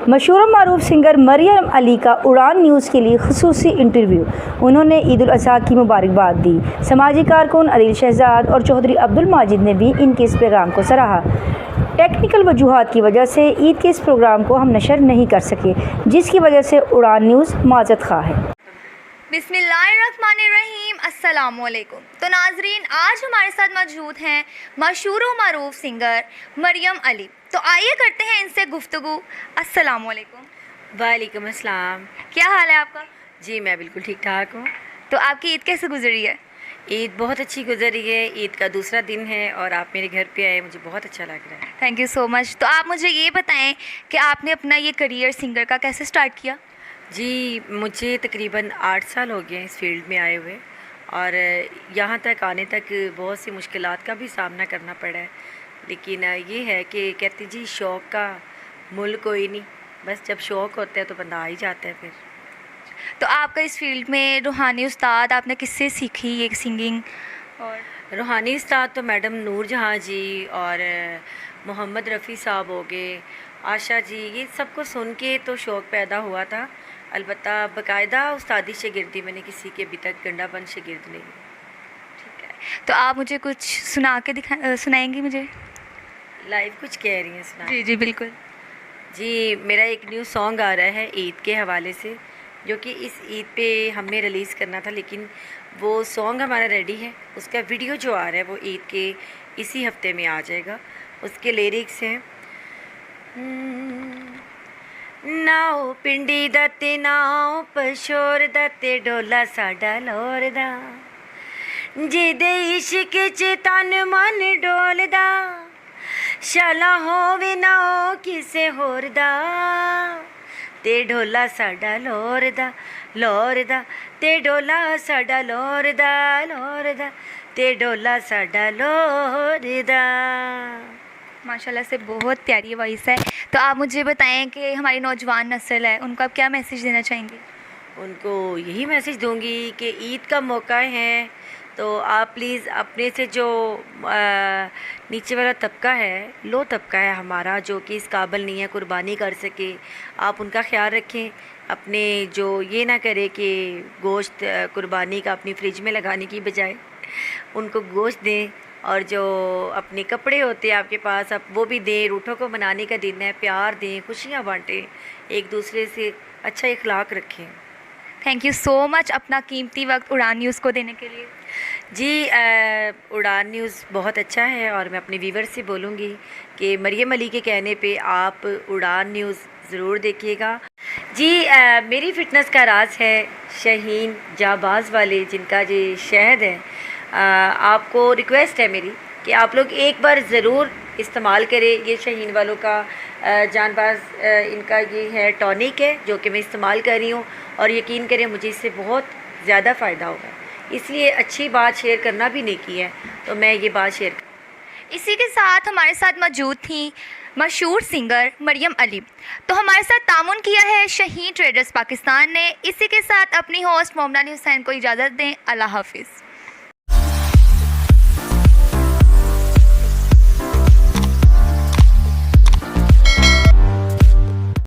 मशहूर और मारूफ सिंगर मरियम अली का उड़ान न्यूज़ के लिए खुसूसी इंटरव्यू। उन्होंने ईद उल अज़हा की मुबारकबाद दी। समाजी कारकुन अदील शहजाद और चौधरी अब्दुल माजिद ने भी इनके इस पैगाम को सराहा। टेक्निकल वजूहात की वजह से ईद के इस प्रोग्राम को हम नशर नहीं कर सके, जिसकी वजह से उड़ान न्यूज़ माज़रत ख़्वाह है। बिस्मिल्लाहिर्रहमानिर्रहीम, अस्सलामुअलैकुम। तो नाजरीन, आज हमारे साथ मौजूद हैं मशहूर व मारूफ सिंगर मरियम अली। तो आइए करते हैं इनसे गुफ्तगू। अस्सलामुअलैकुम। वालेकुम अस्सलाम। क्या हाल है आपका? जी मैं बिल्कुल ठीक ठाक हूँ। तो आपकी ईद कैसे गुजरी है? ईद बहुत अच्छी गुजरी है। ईद का दूसरा दिन है और आप मेरे घर पे आए, मुझे बहुत अच्छा लग रहा है। Thank you so much. तो आप मुझे ये बताएं कि आपने अपना ये करियर सिंगर का कैसे स्टार्ट किया? जी मुझे तकरीबन 8 साल हो गए हैं इस फील्ड में आए हुए, और यहाँ तक आने तक बहुत सी मुश्किलात का भी सामना करना पड़ा है। लेकिन ये है कि कहते जी शौक़ का मुल कोई नहीं, बस जब शौक़ होता है तो बंदा आ ही जाता है। फिर तो आपका इस फील्ड में रूहानी उस्ताद आपने किससे सीखी ये सिंगिंग? और रूहानी उस्ताद तो मैडम नूर जहाँ जी और मोहम्मद रफ़ी साहब हो गए, आशा जी, ये सबको सुन के तो शौक़ पैदा हुआ था। अलबत्ता बाकायदा उस्तादी शागिर्दी मैंने किसी के अभी तक गंडापन शागिर्द नहीं। ठीक है, तो आप मुझे कुछ सुना के सुनाएंगी मुझे? लाइव कुछ कह रही हैं सुना? जी जी बिल्कुल। जी मेरा एक न्यू सॉन्ग आ रहा है ईद के हवाले से, जो कि इस ईद पे हमें रिलीज़ करना था, लेकिन वो सॉन्ग हमारा रेडी है। उसका वीडियो जो आ रहा है वो ईद के इसी हफ्ते में आ जाएगा। उसके लिरिक्स हैं नाओ पिंडी दते नाओ पशोर दते डोला साडा लोरदा जिदे इश्क च तन मन डोलदा शाला होवे नाओ किसे होर दा ते डोला साडा लोरदा लोरदा ते डोला साडा लोरदा लोरदा ते डोला साडा लोरदा। माशाल्लाह से बहुत प्यारी वॉइस है। तो आप मुझे बताएं कि हमारी नौजवान नस्ल है, उनको आप क्या मैसेज देना चाहेंगे? उनको यही मैसेज दूंगी कि ईद का मौका है, तो आप प्लीज़ अपने से जो नीचे वाला तबका है, लो तबका है हमारा, जो कि इस काबिल नहीं है कुर्बानी कर सके, आप उनका ख्याल रखें। अपने जो ये ना करे कि गोश्त कुर्बानी का अपनी फ्रिज में लगाने की बजाय उनको गोश्त दें, और जो अपने कपड़े होते हैं आपके पास आप वो भी दें। रूठों को मनाने का दिन है, प्यार दें, खुशियाँ बांटें, एक दूसरे से अच्छा इखलाक रखें। थैंक यू सो मच अपना कीमती वक्त उड़ान न्यूज़ को देने के लिए। जी उड़ान न्यूज़ बहुत अच्छा है, और मैं अपने व्यूवर से बोलूँगी कि मरियम अली के कहने पे आप उड़ान न्यूज़ ज़रूर देखिएगा। जी मेरी फ़िटनेस का राज है शहीन जाबाज़ वाले, जिनका जी शहद है। आपको रिक्वेस्ट है मेरी कि आप लोग एक बार ज़रूर इस्तेमाल करें ये शहीन वालों का जानबाज, इनका ये है टॉनिक है जो कि मैं इस्तेमाल कर रही हूँ, और यकीन करें मुझे इससे बहुत ज़्यादा फ़ायदा होगा। इसलिए अच्छी बात शेयर करना भी नहीं की है, तो मैं ये बात शेयर इसी के साथ हमारे साथ मौजूद थी मशहूर सिंगर मरियम अली। तो हमारे साथ तामुन किया है शहीन ट्रेडर्स पाकिस्तान ने। इसी के साथ अपनी होस्ट मोमनानी हुसैन को इजाज़त दें। अल्लाह हाफिज़।